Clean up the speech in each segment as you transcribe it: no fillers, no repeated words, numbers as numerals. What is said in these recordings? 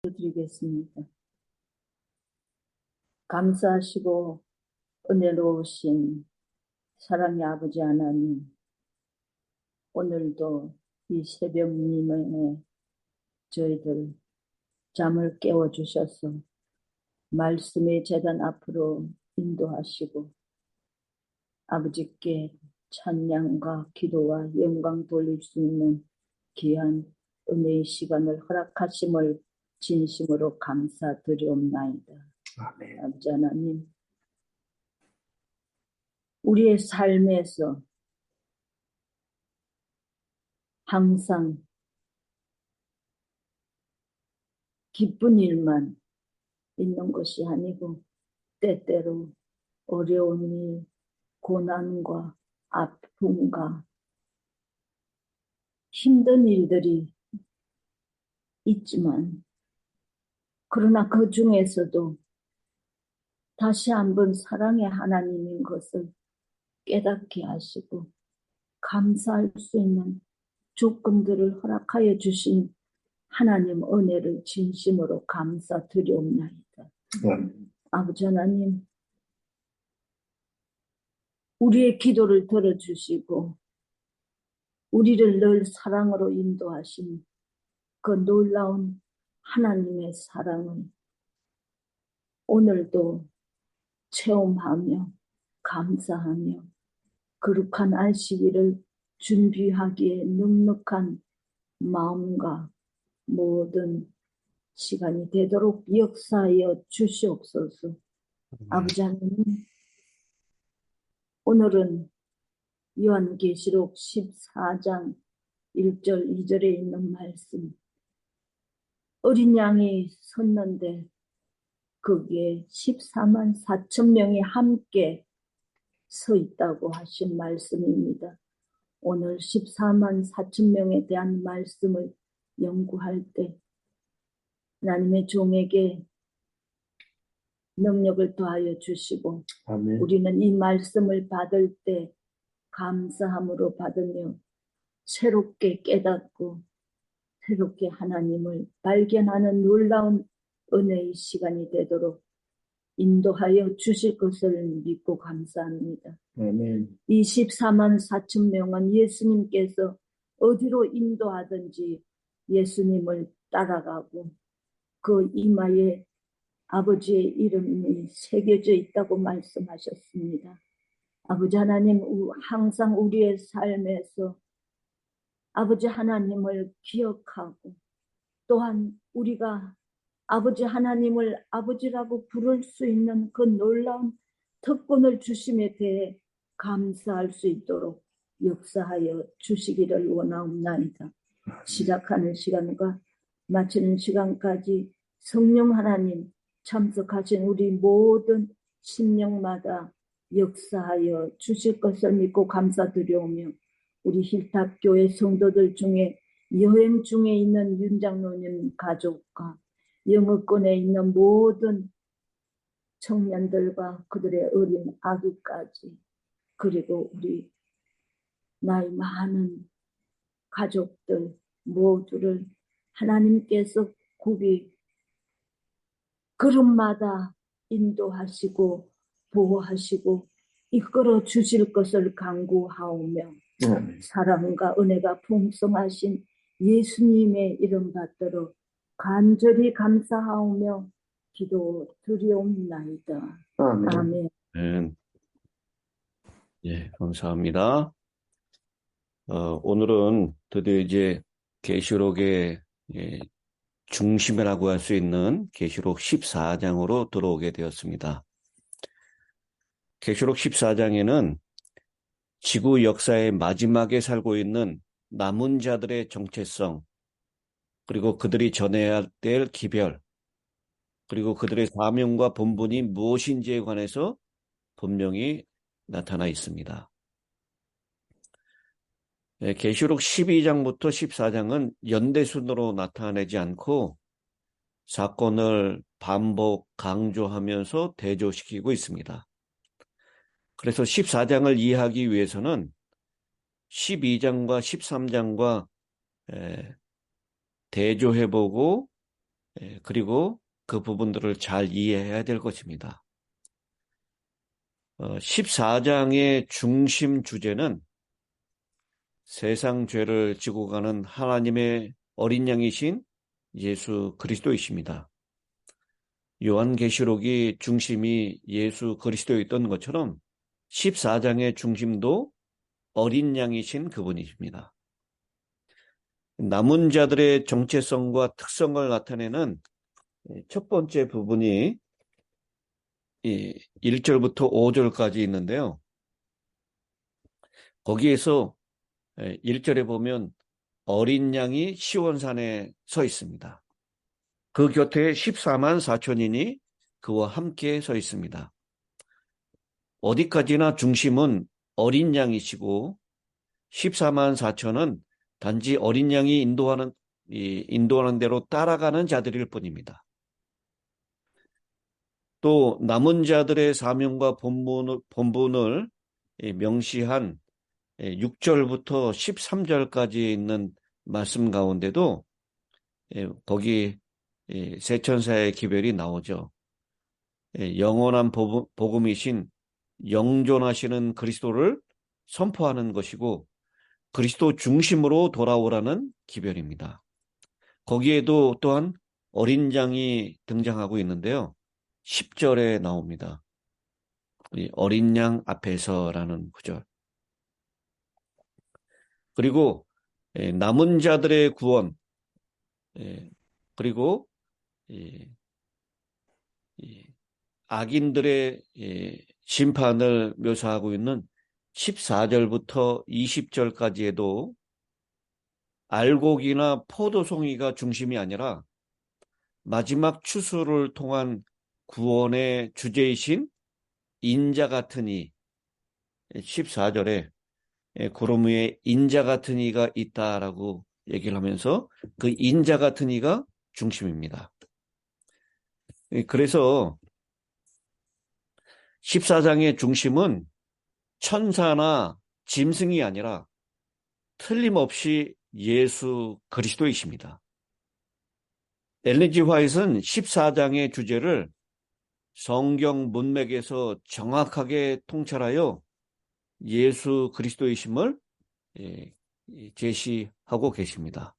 드리겠습니다. 감사하시고 은혜로우신 사랑의 아버지 하나님, 오늘도 이 새벽 미명에 저희들 잠을 깨워주셔서 말씀의 제단 앞으로 인도하시고 아버지께 찬양과 기도와 영광 돌릴 수 있는 귀한 은혜의 시간을 허락하심을 진심으로 감사드리옵나이다. 아멘. 아버지 하나님, 우리의 삶에서 항상 기쁜 일만 있는 것이 아니고 때때로 어려운 일, 고난과 아픔과 힘든 일들이 있지만, 그러나 그 중에서도 다시 한번 사랑의 하나님인 것을 깨닫게 하시고 감사할 수 있는 조건들을 허락하여 주신 하나님 은혜를 진심으로 감사드리옵나이다. 아버지 하나님, 우리의 기도를 들어주시고 우리를 늘 사랑으로 인도하신 그 놀라운 하나님의 사랑을 오늘도 체험하며 감사하며 거룩한 안식일을 준비하기에 넉넉한 마음과 모든 시간이 되도록 역사하여 주시옵소서. 아버지 하나님, 오늘은 요한계시록 14장 1절 2절에 있는 말씀, 어린 양이 섰는데 거기에 14만 4천 명이 함께 서 있다고 하신 말씀입니다. 오늘 14만 4천 명에 대한 말씀을 연구할 때 하나님의 종에게 능력을 더하여 주시고, 아멘. 우리는 이 말씀을 받을 때 감사함으로 받으며 새롭게 깨닫고 새롭게 하나님을 발견하는 놀라운 은혜의 시간이 되도록 인도하여 주실 것을 믿고 감사합니다. 아멘. 24만 4천 명은 예수님께서 어디로 인도하든지 예수님을 따라가고 그 이마에 아버지의 이름이 새겨져 있다고 말씀하셨습니다. 아버지 하나님, 항상 우리의 삶에서 아버지 하나님을 기억하고 또한 우리가 아버지 하나님을 아버지라고 부를 수 있는 그 놀라운 특권을 주심에 대해 감사할 수 있도록 역사하여 주시기를 원하옵나이다. 시작하는 시간과 마치는 시간까지 성령 하나님 참석하신 우리 모든 심령마다 역사하여 주실 것을 믿고 감사드리오며, 우리 힐탑교회 성도들 중에 여행 중에 있는 윤 장로님 가족과 영어권에 있는 모든 청년들과 그들의 어린 아기까지, 그리고 우리 나이 많은 가족들 모두를 하나님께서 굽이 걸음마다 인도하시고 보호하시고 이끌어 주실 것을 간구하오며, 사랑과 은혜가 풍성하신 예수님의 이름 받들어 간절히 감사하오며 기도 드리옵나이다. 아멘. 아멘. 예, 감사합니다. 오늘은 드디어 이제 계시록의 중심이라고 할 수 있는 계시록 14장으로 들어오게 되었습니다. 계시록 14장에는 지구 역사의 마지막에 살고 있는 남은 자들의 정체성, 그리고 그들이 전해야 될 기별, 그리고 그들의 사명과 본분이 무엇인지에 관해서 분명히 나타나 있습니다. 계시록 12장부터 14장은 연대순으로 나타내지 않고 사건을 반복 강조하면서 대조시키고 있습니다. 그래서 14장을 이해하기 위해서는 12장과 13장과 대조해보고 그리고 그 부분들을 잘 이해해야 될 것입니다. 14장의 중심 주제는 세상 죄를 지고 가는 하나님의 어린 양이신 예수 그리스도이십니다. 요한계시록이 중심이 예수 그리스도였던 것처럼 14장의 중심도 어린 양이신 그분이십니다. 남은 자들의 정체성과 특성을 나타내는 첫 번째 부분이 1절부터 5절까지 있는데요. 거기에서 1절에 보면 어린 양이 시온산에 서 있습니다. 그 곁에 14만 4천인이 그와 함께 서 있습니다. 어디까지나 중심은 어린 양이시고 14만 4천은 단지 어린 양이 인도하는 대로 따라가는 자들일 뿐입니다. 또 남은 자들의 사명과 본분을 명시한 6절부터 13절까지 있는 말씀 가운데도 거기 세 천사의 기별이 나오죠. 영원한 복음이신 영존하시는 그리스도를 선포하는 것이고 그리스도 중심으로 돌아오라는 기별입니다. 거기에도 또한 어린 양이 등장하고 있는데요. 10절에 나옵니다. 어린 양 앞에서라는 구절. 그리고 남은 자들의 구원, 그리고 악인들의 심판을 묘사하고 있는 14절부터 20절까지에도 알곡이나 포도송이가 중심이 아니라 마지막 추수를 통한 구원의 주제이신 인자 같은 이, 14절에 구름 위에 인자 같은 이가 있다라고 얘기를 하면서 그 인자 같은 이가 중심입니다. 그래서 14장의 중심은 천사나 짐승이 아니라 틀림없이 예수 그리스도이십니다. 엘렌 지 화이트는 14장의 주제를 성경 문맥에서 정확하게 통찰하여 예수 그리스도이심을 제시하고 계십니다.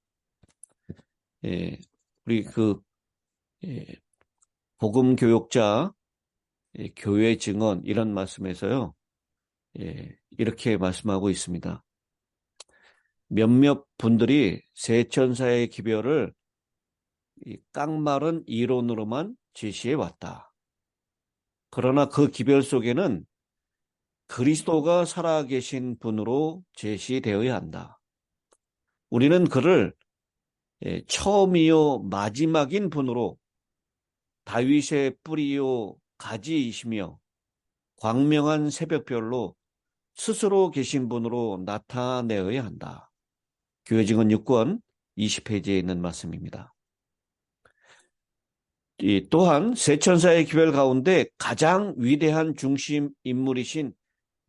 우리 복음 교역자, 교회 증언 이런 말씀에서요. 이렇게 말씀하고 있습니다. 몇몇 분들이 세 천사의 기별을 깡마른 이론으로만 제시해 왔다. 그러나 그 기별 속에는 그리스도가 살아계신 분으로 제시되어야 한다. 우리는 그를 처음이요 마지막인 분으로 다윗의 뿌리요 가지이시며 광명한 새벽별로 스스로 계신 분으로 나타내어야 한다. 교회 증언 6권 20페이지에 있는 말씀입니다. 또한 세 천사의 기별 가운데 가장 위대한 중심 인물이신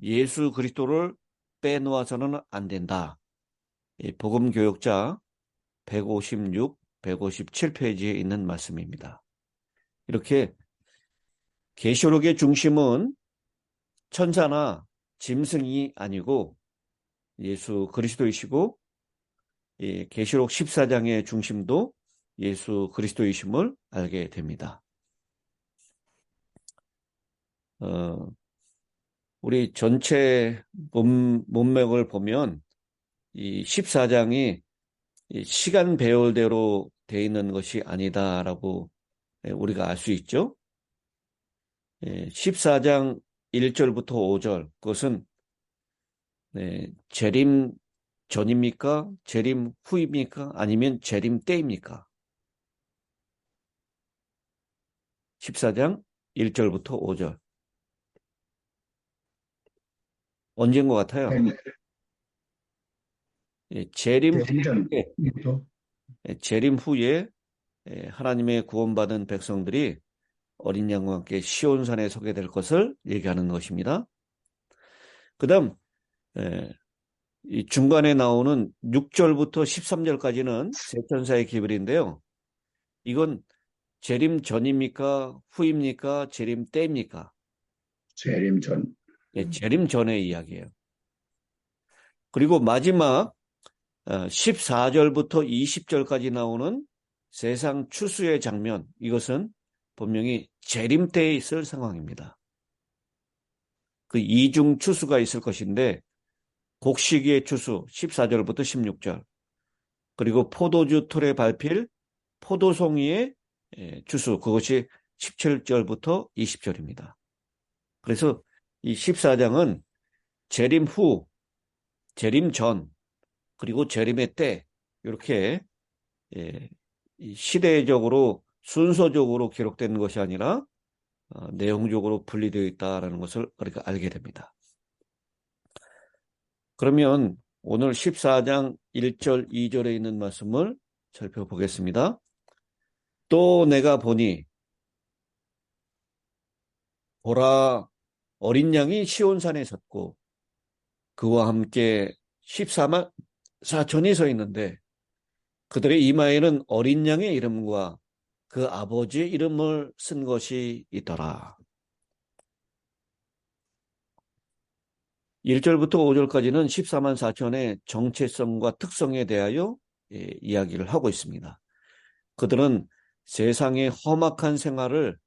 예수 그리스도를 빼놓아서는 안 된다. 복음 교역자 156, 157페이지에 있는 말씀입니다. 이렇게 계시록의 중심은 천사나 짐승이 아니고 예수 그리스도이시고 계시록 14장의 중심도 예수 그리스도이심을 알게 됩니다. 우리 전체 문맥을 보면 이 14장이 시간 배열대로 되어 있는 것이 아니다라고 우리가 알 수 있죠. 14장 1절부터 5절 그것은 재림 전입니까? 재림 후입니까? 아니면 재림 때입니까? 14장 1절부터 5절 언제인 것 같아요? 재림 후에 하나님의 구원받은 백성들이 어린 양과 함께 시온산에 서게 될 것을 얘기하는 것입니다. 그 다음 이 중간에 나오는 6절부터 13절까지는 세 천사의 기별인데요. 이건 재림 전입니까? 후입니까? 재림 때입니까? 재림 전. 예, 재림 전의 이야기예요. 그리고 마지막 14절부터 20절까지 나오는 세상 추수의 장면, 이것은 분명히 재림 때에 있을 상황입니다. 그 이중 추수가 있을 것인데 곡식의 추수 14절부터 16절, 그리고 포도주 틀에 밟힐 포도송이의 추수, 그것이 17절부터 20절입니다. 그래서 이 14장은 재림 후, 재림 전, 그리고 재림의 때, 이렇게 시대적으로 순서적으로 기록된 것이 아니라 내용적으로 분리되어 있다는 것을 우리가 알게 됩니다. 그러면 오늘 14장 1절, 2절에 있는 말씀을 살펴보겠습니다. 또 내가 보니 보라, 어린 양이 시온산에 섰고 그와 함께 14만 4천이 서 있는데 그들의 이마에는 어린 양의 이름과 그 아버지의 이름을 쓴 것이 있더라. 1절부터 5절까지는 14만 4천의 정체성과 특성에 대하여 이야기를 하고 있습니다. 그들은 세상의 험악한 생활을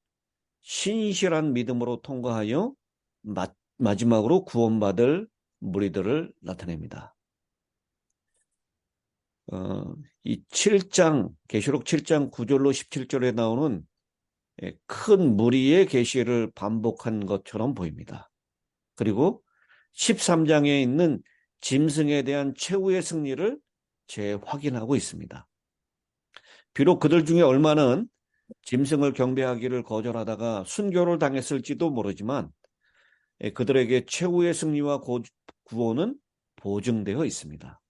신실한 믿음으로 통과하여 마지막으로 구원받을 무리들을 나타냅니다. 이 7장, 계시록 7장 9절로 17절에 나오는 큰 무리의 계시를 반복한 것처럼 보입니다. 그리고 13장에 있는 짐승에 대한 최후의 승리를 재확인하고 있습니다. 비록 그들 중에 얼마는 짐승을 경배하기를 거절하다가 순교를 당했을지도 모르지만 그들에게 최후의 승리와 구원은 보증되어 있습니다.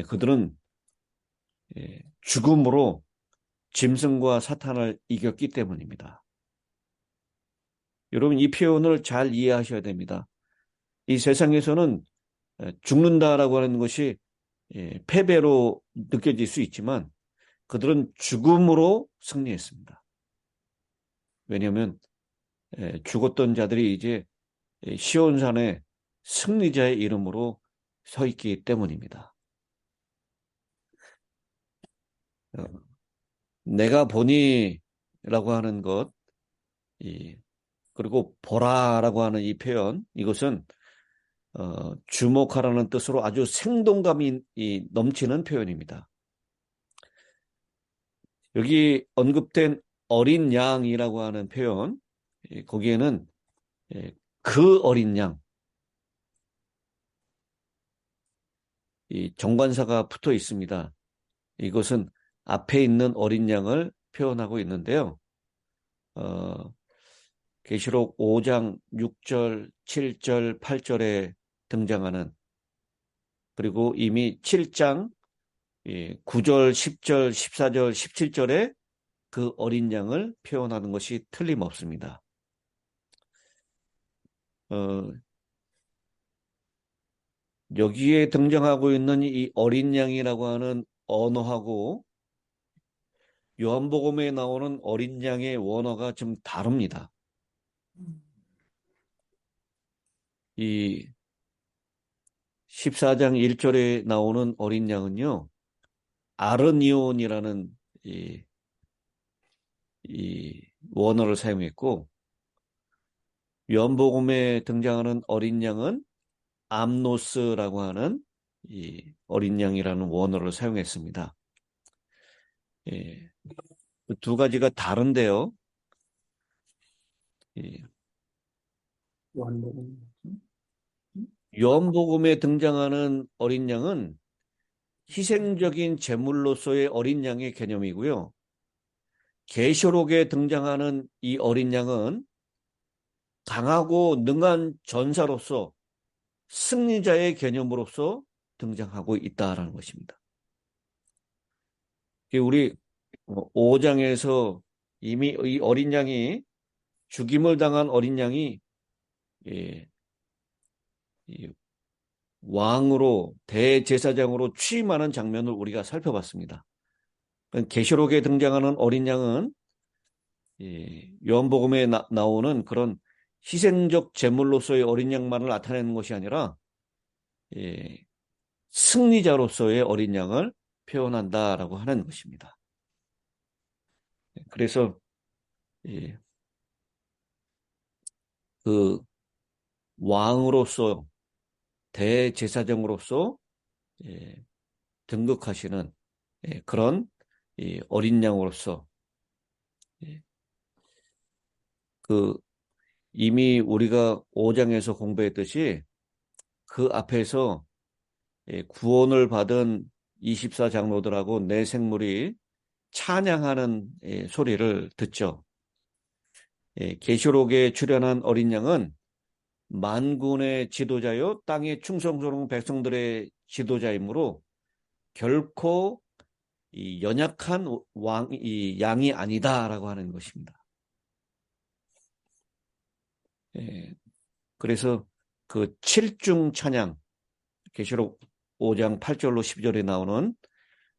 그들은 죽음으로 짐승과 사탄을 이겼기 때문입니다. 여러분, 이 표현을 잘 이해하셔야 됩니다. 이 세상에서는 죽는다라고 하는 것이 패배로 느껴질 수 있지만 그들은 죽음으로 승리했습니다. 왜냐하면 죽었던 자들이 이제 시온산의 승리자의 이름으로 서 있기 때문입니다. 내가 보니라고 하는 것, 그리고 보라라고 하는 이 표현, 이것은 주목하라는 뜻으로 아주 생동감이 넘치는 표현입니다. 여기 언급된 어린 양이라고 하는 표현, 거기에는 그 어린 양, 이 정관사가 붙어 있습니다. 이것은 앞에 있는 어린 양을 표현하고 있는데요. 계시록 5장 6절, 7절, 8절에 등장하는, 그리고 이미 7장 9절, 10절, 14절, 17절에 그 어린 양을 표현하는 것이 틀림없습니다. 여기에 등장하고 있는 이 어린 양이라고 하는 언어하고 요한복음에 나오는 어린 양의 원어가 좀 다릅니다. 이 14장 1절에 나오는 어린 양은요, 아르니온이라는 이 원어를 사용했고, 요한복음에 등장하는 어린 양은 암노스라고 하는 이 어린 양이라는 원어를 사용했습니다. 그 두 가지가 다른데요. 요한복음에 등장하는 어린 양은 희생적인 제물로서의 어린 양의 개념이고요. 계시록에 등장하는 이 어린 양은 강하고 능한 전사로서 승리자의 개념으로서 등장하고 있다라는 것입니다. 우리 5장에서 이미 이 어린 양이 죽임을 당한 어린 양이 왕으로 대제사장으로 취임하는 장면을 우리가 살펴봤습니다. 계시록에 등장하는 어린 양은 요한복음에 나오는 그런 희생적 제물로서의 어린 양만을 나타내는 것이 아니라 승리자로서의 어린 양을 표현한다라고 하는 것입니다. 그래서 그 왕으로서 대제사장으로서 등극하시는 그런 어린 양으로서 그 이미 우리가 5장에서 공부했듯이 그 앞에서 구원을 받은 24장로들하고 내 생물이 찬양하는 소리를 듣죠. 계시록에 출현한 어린 양은 만군의 지도자요 땅의 충성스러운 백성들의 지도자이므로 결코 이 연약한 양이 아니다라고 하는 것입니다. 그래서 그 7중 찬양, 계시록 5장 8절로 10절에 나오는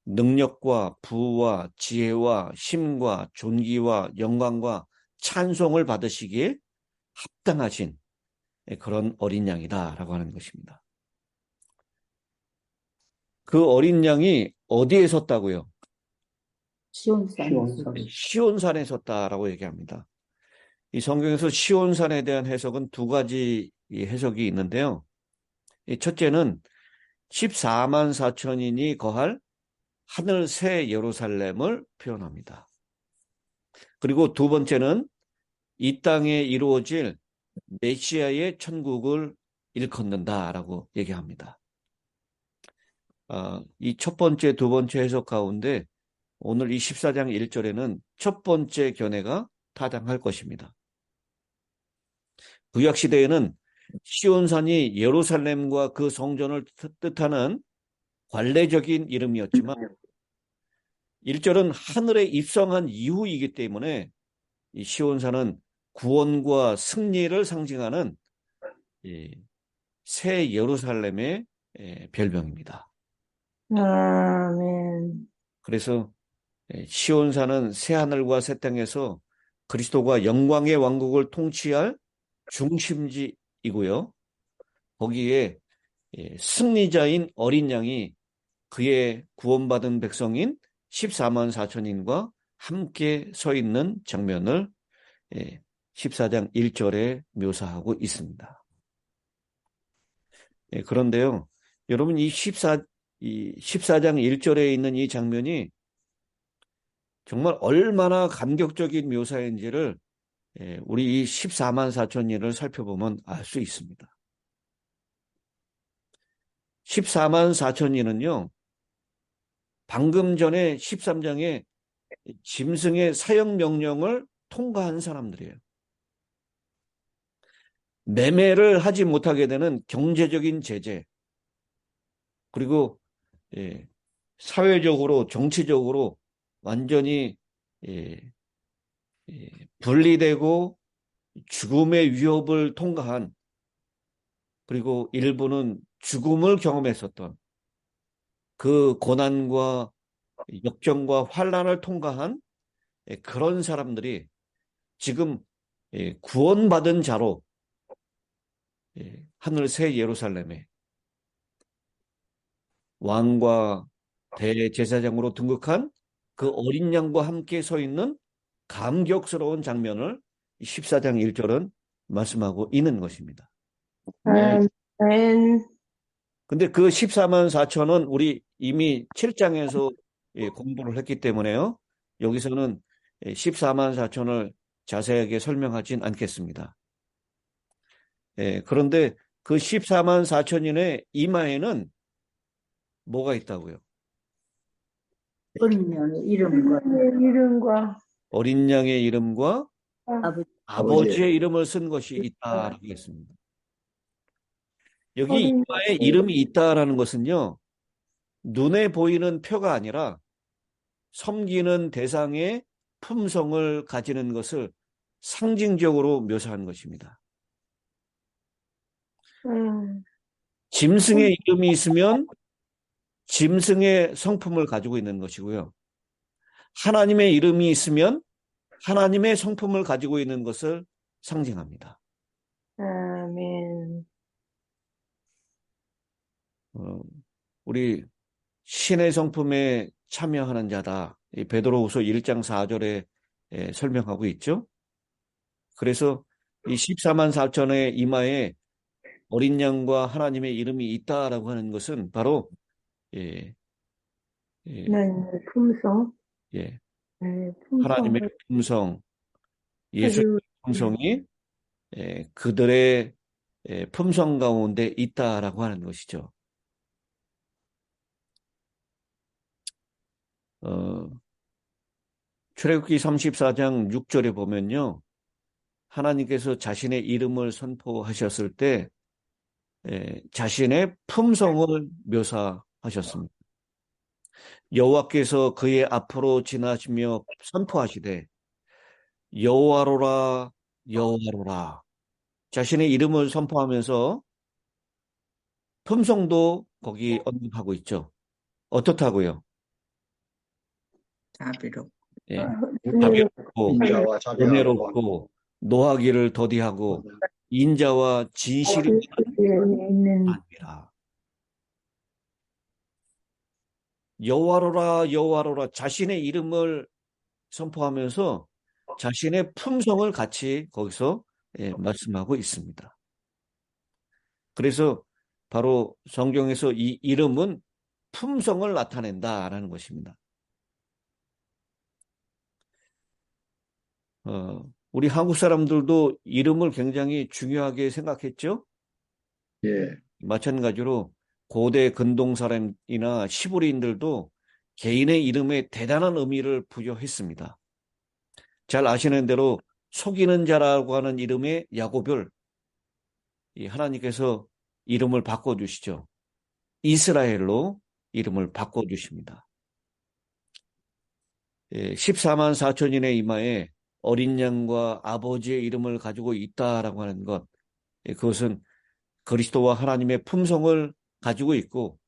능력과 부와 지혜와 힘과 존귀와 영광과 찬송을 받으시기에 합당하신 그런 어린 양이다라고 하는 것입니다. 그 어린 양이 어디에 섰다고요? 시온산에 섰다라고 얘기합니다. 이 성경에서 시온산에 대한 해석은 두 가지 해석이 있는데요. 첫째는 14만 4천인이 거할 하늘 새 예루살렘을 표현합니다. 그리고 두 번째는 이 땅에 이루어질 메시아의 천국을 일컫는다라고 얘기합니다. 이 첫 번째, 두 번째 해석 가운데 오늘 이 14장 1절에는 첫 번째 견해가 타당할 것입니다. 구약시대에는 시온산이 예루살렘과 그 성전을 뜻하는 관례적인 이름이었지만 1절은 하늘에 입성한 이후이기 때문에 이 시온산은 구원과 승리를 상징하는 새 예루살렘의 별명입니다. 아멘. 그래서 시온산은 새 하늘과 새 땅에서 그리스도가 영광의 왕국을 통치할 중심지이고요. 거기에 승리자인 어린 양이 그의 구원받은 백성인 14만 4천인과 함께 서 있는 장면을 14장 1절에 묘사하고 있습니다. 그런데요, 여러분 이 14장 1절에 있는 이 장면이 정말 얼마나 감격적인 묘사인지를 우리 이 14만 4천인을 살펴보면 알 수 있습니다. 14만 4천인은요, 방금 전에 13장에 짐승의 사형 명령을 통과한 사람들이에요. 매매를 하지 못하게 되는 경제적인 제재, 그리고 사회적으로 정치적으로 완전히 분리되고 죽음의 위협을 통과한, 그리고 일부는 죽음을 경험했었던 그 고난과 역경과 환난을 통과한 그런 사람들이 지금 구원받은 자로 하늘 새 예루살렘에 왕과 대제사장으로 등극한 그 어린 양과 함께 서 있는 감격스러운 장면을 14장 1절은 말씀하고 있는 것입니다. 근데 그 14만 4천은 우리 이미 7장에서 공부를 했기 때문에요. 여기서는 14만 4천을 자세하게 설명하진 않겠습니다. 그런데 그 14만 4천인의 이마에는 뭐가 있다고요? 어린 양의 이름과 어린 양의 이름과 아버지의 이름을 쓴 것이 있다라고 했습니다. 여기 이마에 이름이 있다라는 것은요, 눈에 보이는 표가 아니라 섬기는 대상의 품성을 가지는 것을 상징적으로 묘사한 것입니다. 짐승의 이름이 있으면 짐승의 성품을 가지고 있는 것이고요. 하나님의 이름이 있으면 하나님의 성품을 가지고 있는 것을 상징합니다. 아멘. 우리 신의 성품에 참여하는 자다. 이 베드로후서 1장 4절에 설명하고 있죠. 그래서 이 14만 4천의 이마에 어린 양과 하나님의 이름이 있다라고 하는 것은 바로 예, 예, 하나님의 품성, 예, 네, 하나님의 품성을 품성, 예수의 가지고 품성이 그들의 품성 가운데 있다라고 하는 것이죠. 출애굽기 34장 6절에 보면요. 하나님께서 자신의 이름을 선포하셨을 때 자신의 품성을 묘사하셨습니다. 여호와께서 그의 앞으로 지나시며 선포하시되 여호와로라 여호와로라. 자신의 이름을 선포하면서 품성도 거기 언급하고 있죠. 어떻다고요? 자비롭고 예, 은혜롭고 가볍고 인자와 자비하고 은혜롭고 노하기를 더디하고 인자와 진실이 있는 아니라 여호와로라 여호와로라 자신의 이름을 선포하면서 자신의 품성을 같이 거기서 말씀하고 있습니다. 그래서 바로 성경에서 이 이름은 품성을 나타낸다라는 것입니다. 우리 한국 사람들도 이름을 굉장히 중요하게 생각했죠? 예, 마찬가지로 고대 근동 사람이나 시부리인들도 개인의 이름에 대단한 의미를 부여했습니다. 잘 아시는 대로 속이는 자라고 하는 이름의 야고별, 하나님께서 이름을 바꿔주시죠. 이스라엘로 이름을 바꿔주십니다. 14만 4천인의 이마에 어린 양과 아버지의 이름을 가지고 있다라고 하는 것, 그것은 그리스도와 하나님의 품성을 가지고 있고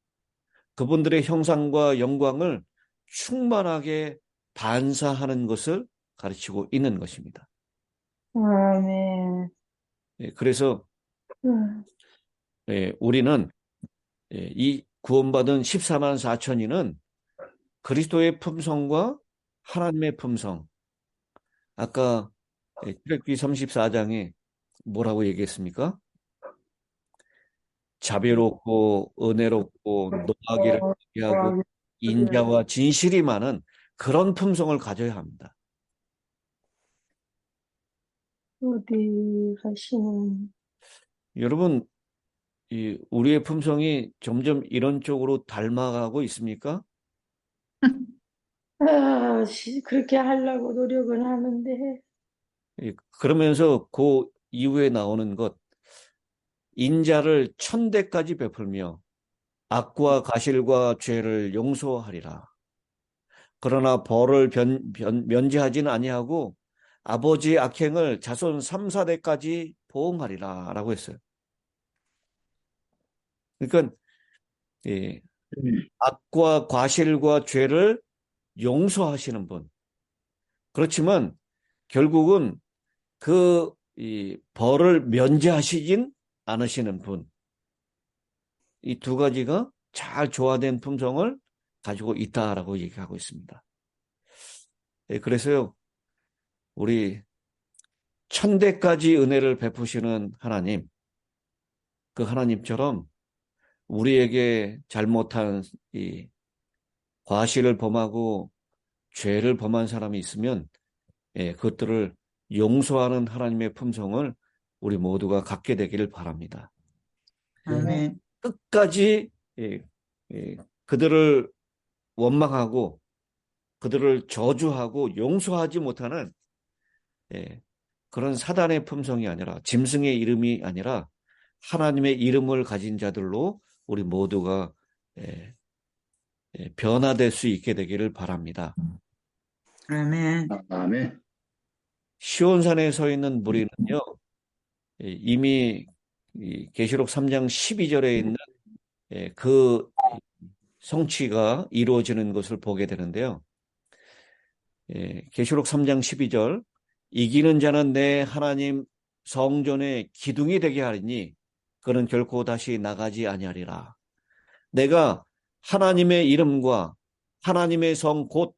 그분들의 형상과 영광을 충만하게 반사하는 것을 가르치고 있는 것입니다. 아멘. 그래서 우리는 이 구원받은 14만 4천인은 그리스도의 품성과 하나님의 품성, 아까 출애굽기 34장에 뭐라고 얘기했습니까? 자비롭고 은혜롭고 노하기를 하고 인자와 진실이 많은 그런 품성을 가져야 합니다. 어디 가시는 여러분, 우리의 품성이 점점 이런 쪽으로 닮아가고 있습니까? 그렇게 하려고 노력은 하는데 그러면서 그 이후에 나오는 것, 인자를 천대까지 베풀며 악과 가실과 죄를 용서하리라. 그러나 벌을 면제하지는 아니하고 아버지의 악행을 자손 3, 4대까지 보응하리라 라고 했어요. 그러니까 악과 과실과 죄를 용서하시는 분. 그렇지만 결국은 그 벌을 면제하시진 않으시는 분. 이 두 가지가 잘 조화된 품성을 가지고 있다라고 얘기하고 있습니다. 그래서요, 우리 천대까지 은혜를 베푸시는 하나님, 그 하나님처럼 우리에게 잘못한 이 과실을 범하고 죄를 범한 사람이 있으면 그것들을 용서하는 하나님의 품성을 우리 모두가 갖게 되기를 바랍니다. 아멘. 끝까지 그들을 원망하고 그들을 저주하고 용서하지 못하는 그런 사단의 품성이 아니라 짐승의 이름이 아니라 하나님의 이름을 가진 자들로 우리 모두가 변화될 수 있게 되기를 바랍니다. 아멘. 아멘. 시온산에 서 있는 무리는요, 이미 계시록 3장 12절에 있는 그 성취가 이루어지는 것을 보게 되는데요. 계시록 3장 12절 이기는 자는 내 하나님 성전의 기둥이 되게 하리니 그는 결코 다시 나가지 아니하리라. 내가 하나님의 이름과 하나님의 성 곧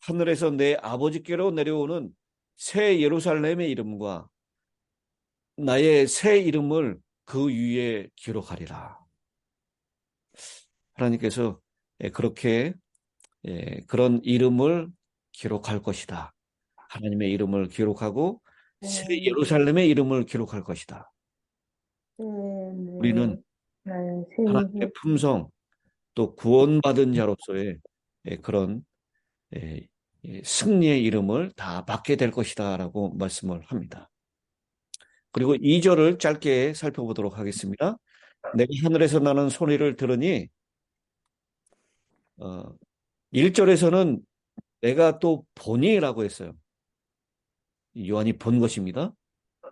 하늘에서 내 아버지께로 내려오는 새 예루살렘의 이름과 나의 새 이름을 그 위에 기록하리라. 하나님께서 그렇게 그런 이름을 기록할 것이다. 하나님의 이름을 기록하고 새 예루살렘의 이름을 기록할 것이다. 우리는 하나님의 품성 또 구원받은 자로서의 그런 승리의 이름을 다 받게 될 것이다 라고 말씀을 합니다. 그리고 2절을 짧게 살펴보도록 하겠습니다. 내가 하늘에서 나는 소리를 들으니 1절에서는 내가 또 보니라고 했어요. 요한이 본 것입니다.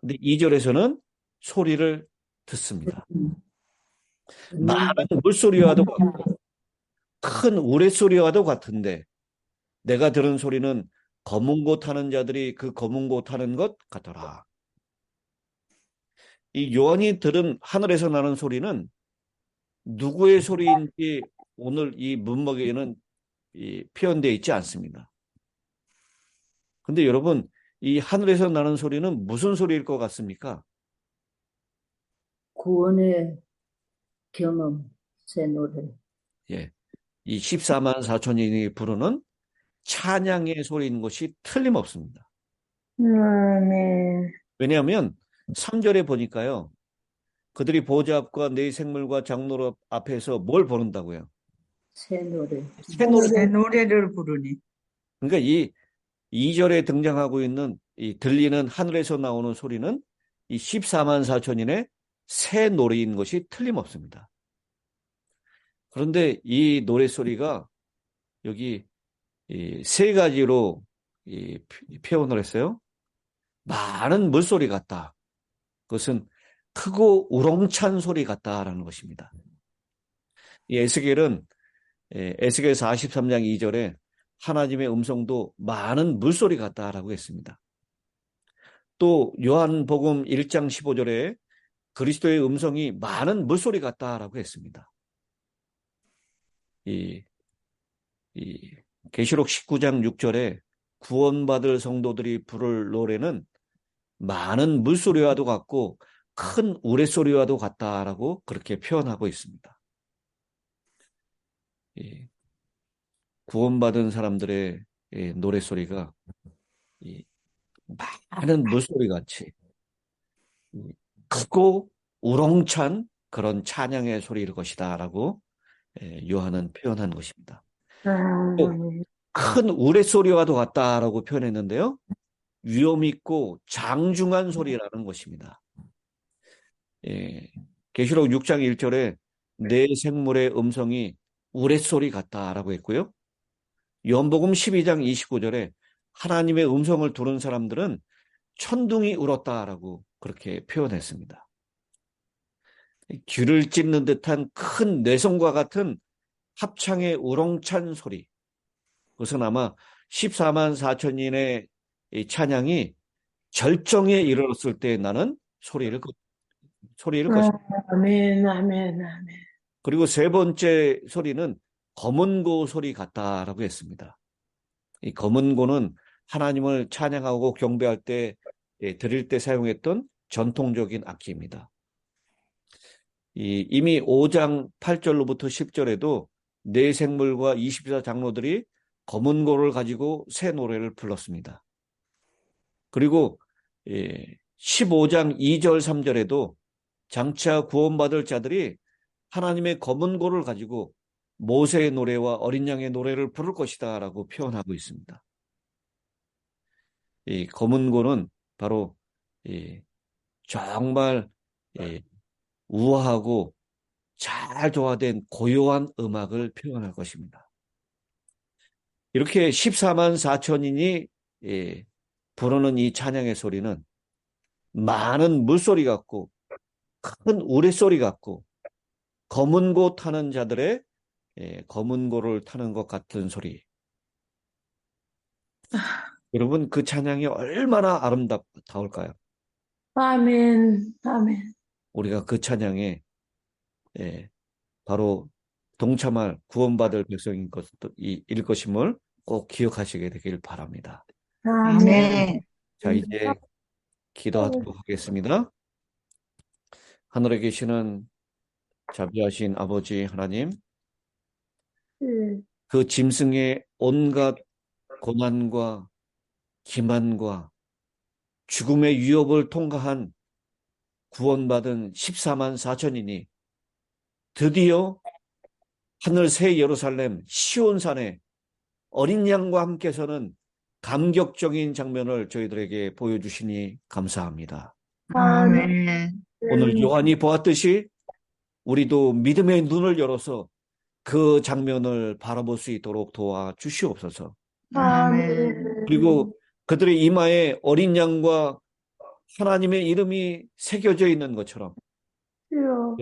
근데 2절에서는 소리를 듣습니다. 많은 물소리와도 같고 큰 우레소리와도 같은데 내가 들은 소리는 검은 고 타는 자들이 그 검은 고 타는 것 같더라. 이 요한이 들은 하늘에서 나는 소리는 누구의 소리인지 오늘 이 문맥에는 표현되어 있지 않습니다. 근데 여러분, 이 하늘에서 나는 소리는 무슨 소리일 것 같습니까? 구원의 경험, 새 노래. 예, 이 14만 4천인이 부르는 찬양의 소리인 것이 틀림없습니다. 아멘. 왜냐하면 3절에 보니까요. 그들이 보좌 앞과 네 생물과 장로 앞에서 뭘 부른다고요? 새 노래. 새 노래를 부르니. 그러니까 이 2절에 등장하고 있는 이 들리는 하늘에서 나오는 소리는 이 14만 4천인의 새 노래인 것이 틀림없습니다. 그런데 이 노래소리가 여기 세 가지로 표현을 했어요. 많은 물소리 같다. 그것은 크고 우렁찬 소리 같다라는 것입니다. 이 에스겔은 에스겔 43장 2절에 하나님의 음성도 많은 물소리 같다라고 했습니다. 또 요한복음 1장 15절에 그리스도의 음성이 많은 물소리 같다라고 했습니다. 계시록 19장 6절에 구원받을 성도들이 부를 노래는 많은 물소리와도 같고 큰 우레소리와도 같다라고 그렇게 표현하고 있습니다. 구원받은 사람들의 노래소리가 많은 물소리같이 크고 우렁찬 그런 찬양의 소리일 것이다 라고 요한은 표현한 것입니다. 또 큰 우레소리와도 같다라고 표현했는데요. 위험 있고 장중한 소리라는 것입니다. 계시록 6장 1절에 내 생물의 음성이 우레소리 같다라고 했고요. 요한복음 12장 29절에 하나님의 음성을 들은 사람들은 천둥이 울었다라고 그렇게 표현했습니다. 귀를 찢는 듯한 큰 내성과 같은 합창의 우렁찬 소리. 그것은 아마 14만 4천인의 찬양이 절정에 이르렀을 때 나는 소리일 것입니다. 아멘, 아멘, 아멘. 그리고 세 번째 소리는 검은 고 소리 같다라고 했습니다. 이 검은 고는 하나님을 찬양하고 경배할 때 드릴 때 사용했던 전통적인 악기입니다. 이미 5장 8절로부터 10절에도 네 생물과 24장로들이 검은 고를 가지고 새 노래를 불렀습니다. 그리고 15장 2절 3절에도 장차 구원받을 자들이 하나님의 검은 고를 가지고 모세의 노래와 어린 양의 노래를 부를 것이다 라고 표현하고 있습니다. 이 검은 고는 바로 정말 우아하고 잘 조화된 고요한 음악을 표현할 것입니다. 이렇게 14만 4천인이 부르는 이 찬양의 소리는 많은 물소리 같고 큰 우레소리 같고 검은 고 타는 자들의 검은 고를 타는 것 같은 소리. 여러분, 그 찬양이 얼마나 아름다울까요? 아멘, 아멘. 우리가 그 찬양에 예, 바로 동참할 구원받을 일 것임을 꼭 기억하시게 되길 바랍니다. 아멘. 아멘. 자, 이제 기도하도록 하겠습니다. 하늘에 계시는 자비하신 아버지 하나님, 예, 그 짐승의 온갖 고난과 기만과 죽음의 위협을 통과한 구원받은 14만 4천인이 드디어 하늘 새 예루살렘 시온산에 어린 양과 함께 서는 감격적인 장면을 저희들에게 보여주시니 감사합니다. 아멘. 오늘 요한이 보았듯이 우리도 믿음의 눈을 열어서 그 장면을 바라볼 수 있도록 도와주시옵소서. 아멘. 그리고 그들의 이마에 어린 양과 하나님의 이름이 새겨져 있는 것처럼 주여.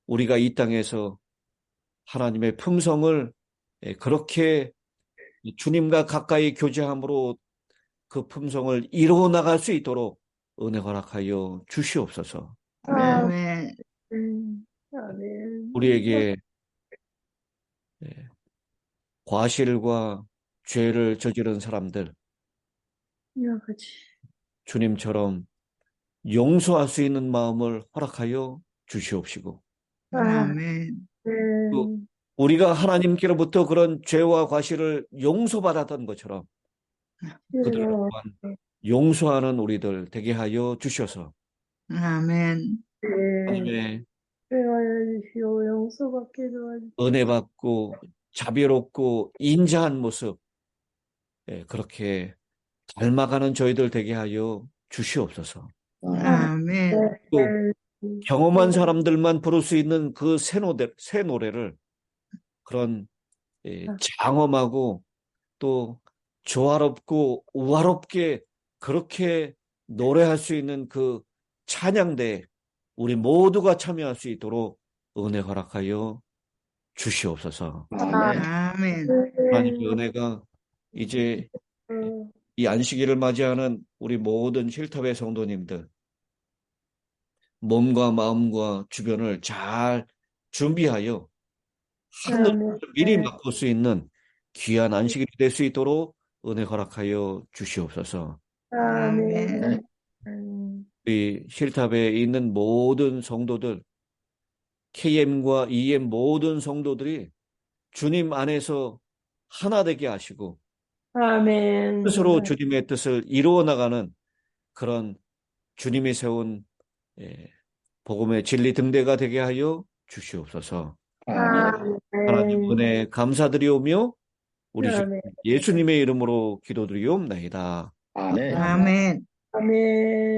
우리가 이 땅에서 하나님의 품성을 그렇게 주님과 가까이 교제함으로 그 품성을 이루어 나갈 수 있도록 은혜 허락하여 주시옵소서. 아멘. 아멘. 우리에게 과실과 죄를 저지른 사람들 여기까지. 주님처럼 용서할 수 있는 마음을 허락하여 주시옵시고 아멘. 또 우리가 하나님께로부터 그런 죄와 과실을 용서받았던 것처럼 그들 주여. 또한 용서하는 우리들 되게 하여 주셔서 아멘. 하나님의 회하여 주시오. 용서받게 도와주시오. 은혜 받고 자비롭고 인자한 모습 그렇게 닮아가는 저희들 되게 하여 주시옵소서. 아멘. 또 경험한 사람들만 부를 수 있는 그 새 노래를 그런 장엄하고 또 조화롭고 우화롭게 그렇게 노래할 수 있는 그 찬양대에 우리 모두가 참여할 수 있도록 은혜 허락하여 주시옵소서. 아멘. 하나님의 은혜가 이제 이 안식일을 맞이하는 우리 모든 힐터의 성도님들 몸과 마음과 주변을 잘 준비하여 하늘을 미리 맛볼 수 있는 귀한 안식일이 될 수 있도록 은혜 허락하여 주시옵소서. 아멘. 우리 힐탑에 있는 모든 성도들, KM과 EM 모든 성도들이 주님 안에서 하나 되게 하시고 아멘. 스스로 주님의 뜻을 이루어 나가는 그런 주님이 세운 복음의 진리 등대가 되게 하여 주시옵소서. 하나님 은혜 감사드리오며 우리 주 예수님의 이름으로 기도드리옵나이다. 아멘. 아멘. 아멘.